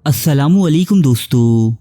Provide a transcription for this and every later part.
अस्सलामु अलैकुम दोस्तों।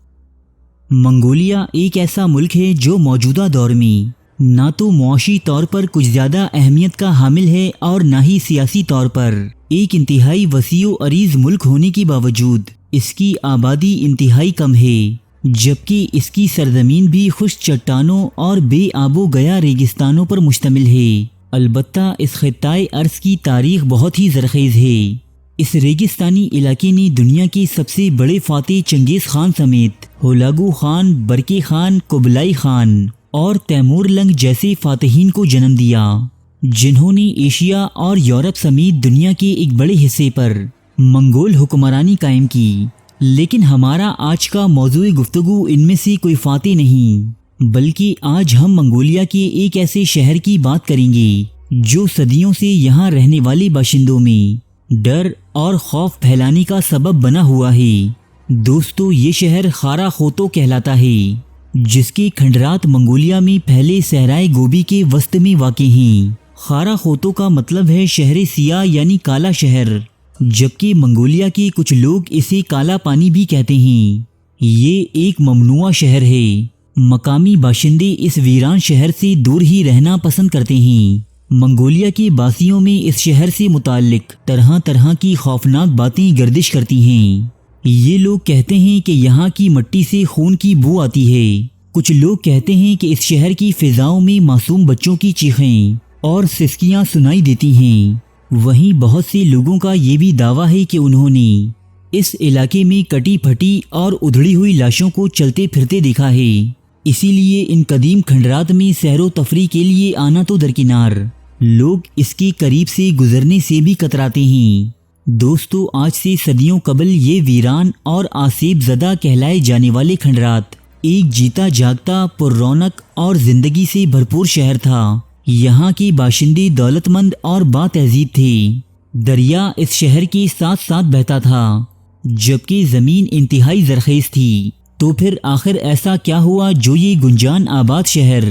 मंगोलिया एक ऐसा मुल्क है जो मौजूदा दौर में ना तो मुआशी तौर पर कुछ ज़्यादा अहमियत का हामिल है और ना ही सियासी तौर पर एक इंतहाई वसीओ अरीज़ मुल्क होने के बावजूद इसकी आबादी इंतहाई कम है, जबकि इसकी सरजमीन भी खुश चट्टानों और बेआबो गया रेगिस्तानों पर मुश्तमिल है। अलबत्ता इस खित्ताए अर्ज़ की तारीख़ बहुत ही ज़रख़ेज़ है। इस रेगिस्तानी इलाके ने दुनिया के सबसे बड़े फातेह चंगेज़ खान समेत होलागू खान, बरके खान, कुबलाई खान और तैमूर लंग जैसे फातहीन को जन्म दिया, जिन्होंने एशिया और यूरोप समेत दुनिया के एक बड़े हिस्से पर मंगोल हुक्मरानी कायम की। लेकिन हमारा आज का मौज़ूए गुफ्तगू इनमें से कोई फातेह नहीं, बल्कि आज हम मंगोलिया के एक ऐसे शहर की बात करेंगे जो सदियों से यहाँ रहने वाले बाशिंदों में डर और खौफ फैलाने का सबब बना हुआ है। दोस्तों, ये शहर खारा खोतो कहलाता है, जिसके खंडरात मंगोलिया में पहले सहराए गोबी के वस्त में वाक़े हैं। खारा खोतो का मतलब है शहर सियाह यानी काला शहर, जबकि मंगोलिया के कुछ लोग इसे काला पानी भी कहते हैं। ये एक ममनुआ शहर है। मकामी बाशिंदे इस वीरान शहर से दूर ही रहना पसंद करते हैं। मंगोलिया के बासियों में इस शहर से मुताल्लिक तरह तरह की खौफनाक बातें गर्दिश करती हैं। ये लोग कहते हैं कि यहाँ की मिट्टी से खून की बू आती है। कुछ लोग कहते हैं कि इस शहर की फिजाओं में मासूम बच्चों की चीखें और सिसकियाँ सुनाई देती हैं। वहीं बहुत से लोगों का ये भी दावा है कि उन्होंने इस इलाके में कटी फटी और उधड़ी हुई लाशों को चलते फिरते देखा है। इसीलिए इन कदीम खंडरात में सैरो तफरी के लिए आना तो दरकिनार, लोग इसके करीब से गुजरने से भी कतराते हैं। दोस्तों, आज से सदियों कबल ये वीरान और आसेब ज़दा कहलाए जाने वाले खंडरात एक जीता जागता पुररौनक और ज़िंदगी से भरपूर शहर था। यहाँ के बाशिंदे दौलतमंद और बातहज़ीब थे। दरिया इस शहर के साथ साथ बहता था, जबकि ज़मीन इंतहाई ज़रख़ेज़ थी। तो फिर आखिर ऐसा क्या हुआ जो ये गुंजान आबाद शहर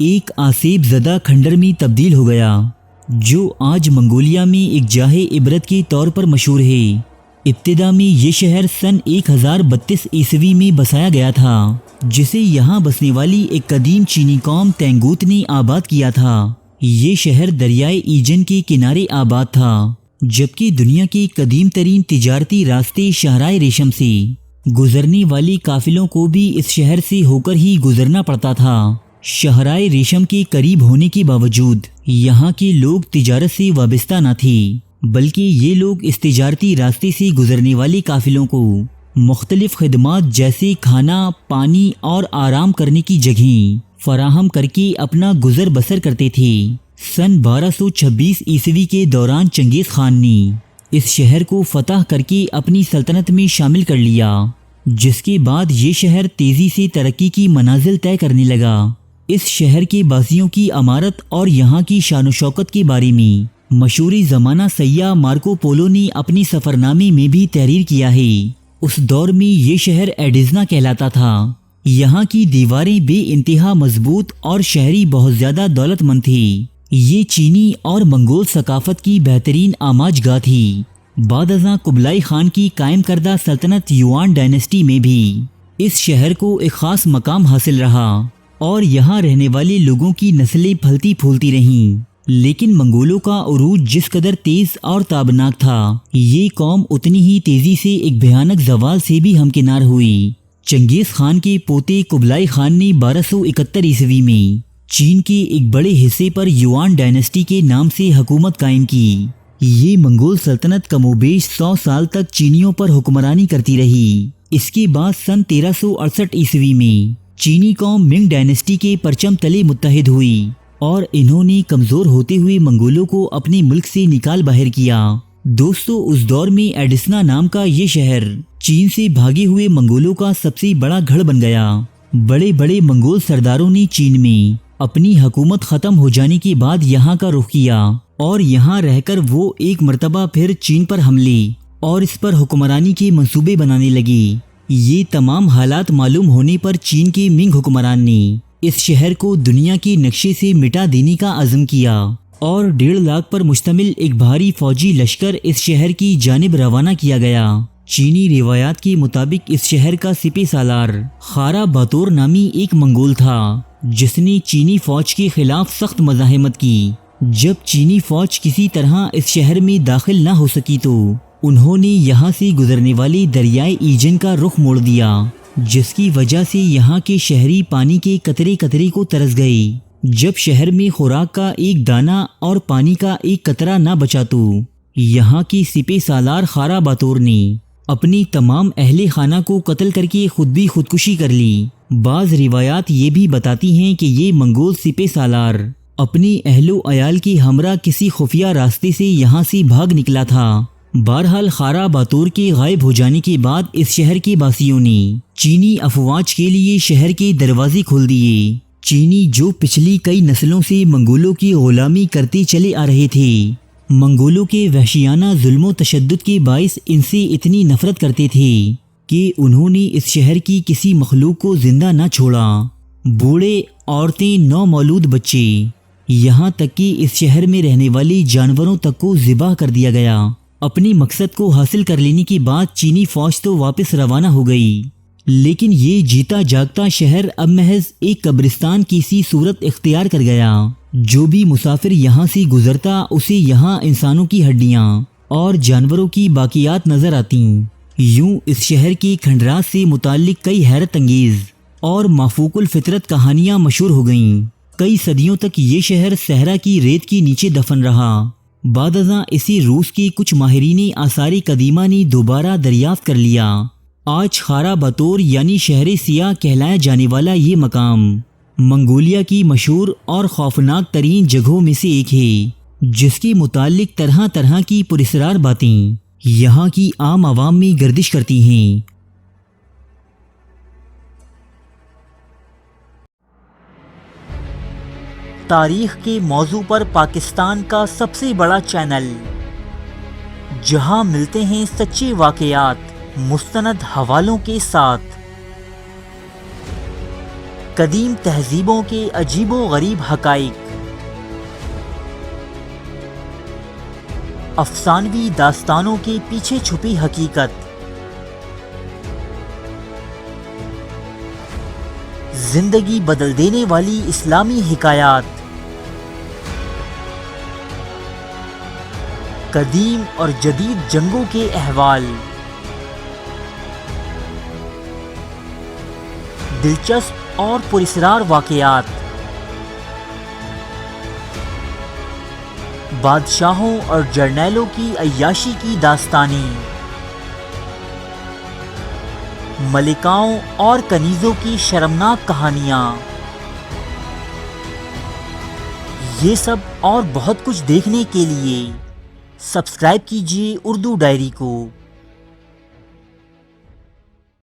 एक आसेब ज़दा खंडर में तब्दील हो गया, जो आज मंगोलिया में एक जाहे इबरत के तौर पर मशहूर है। इब्तिदा में ये शहर सन 1032 ईस्वी में बसाया गया था, जिसे यहाँ बसने वाली एक कदीम चीनी कौम तेंगूत ने आबाद किया था। ये शहर दरियाए ईजन के किनारे आबाद था, जबकि दुनिया के कदीम तरीन तिजारती रास्ते शाहराए रेशम से गुजरने वाले काफिलों को भी इस शहर से होकर ही गुजरना पड़ता था। शाहराए रेशम के करीब होने के बावजूद यहाँ के लोग तिजारत से वाबस्ता न थे, बल्कि ये लोग इस तिजारती रास्ते से गुजरने वाले काफिलों को मुख्तलिफ खिदमात जैसे खाना, पानी और आराम करने की जगह फराहम करके अपना गुजर बसर करते थे। सन 1226 ईस्वी के दौरान चंगेज़ खान ने इस शहर को फतह करके अपनी सल्तनत में शामिल कर लिया, जिसके बाद ये शहर तेज़ी से तरक्की की मनाजिल तय करने लगा। इस शहर के बासियों की अमारत और यहाँ की शान शौकत के बारे में मशहूरी ज़माना सैयाह मार्को पोलो ने अपनी सफ़रनामे में भी तहरीर किया है। उस दौर में ये शहर एडिज़ना कहलाता था। यहाँ की दीवारें बे इंतहा मजबूत और शहरी बहुत ज़्यादा दौलतमंद थी। ये चीनी और मंगोल सकाफत की बेहतरीन आमाजगाह थी। बाद-अज़ां कुबलाई खान की कायम करदा सल्तनत युआन डायनेस्टी में भी इस शहर को एक ख़ास मकाम हासिल रहा और यहाँ रहने वाले लोगों की नस्लें फलती फूलती रहीं। लेकिन मंगोलों का उरूज जिस कदर तेज़ और ताबनाक था, ये कौम उतनी ही तेज़ी से एक भयानक जवाल से भी हमकिनार हुई। चंगेज़ खान के पोते कुबलाई खान ने 1271 ईस्वी में चीन के एक बड़े हिस्से पर युआन डायनेस्टी के नाम से हुकूमत कायम की। ये मंगोल सल्तनत कमोबेश 100 साल तक चीनियों पर हुक्मरानी करती रही। इसके बाद सन 1368 ईस्वी में चीनी कौम मिंग डायनेस्टी के परचम तले मुत्तहिद हुई और इन्होंने कमज़ोर होते हुए मंगोलों को अपने मुल्क से निकाल बाहर किया। दोस्तों, उस दौर में एडिसना नाम का ये शहर चीन से भागे हुए मंगोलों का सबसे बड़ा गढ़ बन गया। बड़े बड़े मंगोल सरदारों ने चीन में अपनी हुकूमत ख़त्म हो जाने के बाद यहाँ का रुख किया और यहाँ रहकर वो एक मरतबा फिर चीन पर हमले और इस पर हुक्मरानी के मंसूबे बनाने लगे। ये तमाम हालात मालूम होने पर चीन के मिंग हुक्मरान ने इस शहर को दुनिया के नक्शे से मिटा देने का अज़्म किया और 1.5 लाख पर मुश्तमिल एक भारी फौजी लश्कर इस शहर की जानिब रवाना किया गया। چینی روایات کے مطابق اس شہر کا سپہ سالار خارا باتور نامی ایک منگول تھا جس نے چینی فوج کے خلاف سخت مزاحمت کی۔ جب چینی فوج کسی طرح اس شہر میں داخل نہ ہو سکی تو انہوں نے یہاں سے گزرنے والی دریائے ایجن کا رخ موڑ دیا، جس کی وجہ سے یہاں کے شہری پانی کے قطرے قطرے کو ترس گئے۔ جب شہر میں خوراک کا ایک دانہ اور پانی کا ایک قطرہ نہ بچا تو یہاں کی سپہ سالار خارا باتور نے اپنی تمام اہل خانہ کو قتل کر کے خود بھی خودکشی کر لی۔ بعض روایات یہ بھی بتاتی ہیں کہ یہ منگول سپہ سالار اپنی اہل و عیال کے ہمراہ کسی خفیہ راستے سے یہاں سے بھاگ نکلا تھا۔ بہرحال خارا باتور کے غائب ہو جانے کے بعد اس شہر کے باسیوں نے چینی افواج کے لیے شہر کے دروازے کھول دیے۔ چینی جو پچھلی کئی نسلوں سے منگولوں کی غلامی کرتے چلے آ رہے تھے، منگولوں کے وحشیانہ ظلم و تشدد کے باعث ان سے اتنی نفرت کرتے تھے کہ انہوں نے اس شہر کی کسی مخلوق کو زندہ نہ چھوڑا۔ بوڑھے، عورتیں، نومولود بچے، یہاں تک کہ اس شہر میں رہنے والی جانوروں تک کو ذبح کر دیا گیا۔ اپنے مقصد کو حاصل کر لینے کے بعد چینی فوج تو واپس روانہ ہو گئی، لیکن یہ جیتا جاگتا شہر اب محض ایک قبرستان کی سی صورت اختیار کر گیا۔ جو بھی مسافر یہاں سے گزرتا اسے یہاں انسانوں کی ہڈیاں اور جانوروں کی باقیات نظر آتیں۔ یوں اس شہر کے کھنڈرات سے متعلق کئی حیرت انگیز اور مافوق الفطرت کہانیاں مشہور ہو گئیں۔ کئی صدیوں تک یہ شہر صحرا کی ریت کے نیچے دفن رہا۔ بعد ازاں اسے روس کے کچھ ماہرین آثار قدیمہ نے دوبارہ دریافت کر لیا۔ آج خارا باتور یعنی شہر سیاہ کہلایا جانے والا یہ مقام منگولیا کی مشہور اور خوفناک ترین جگہوں میں سے ایک ہے، جس کے متعلق طرح طرح کی پراسرار باتیں یہاں کی عام عوام میں گردش کرتی ہیں۔ تاریخ کے موضوع پر پاکستان کا سب سے بڑا چینل، جہاں ملتے ہیں سچے واقعات مستند حوالوں کے ساتھ، قدیم تہذیبوں کے عجیب و غریب حقائق، افسانوی داستانوں کے پیچھے چھپی حقیقت، زندگی بدل دینے والی اسلامی حکایات، قدیم اور جدید جنگوں کے احوال، دلچسپ اور پراسرار واقعات، بادشاہوں اور جرنیلوں کی عیاشی کی داستانیں، ملکاؤں اور کنیزوں کی شرمناک کہانیاں، یہ سب اور بہت کچھ دیکھنے کے لیے سبسکرائب کیجیے اردو ڈائری کو۔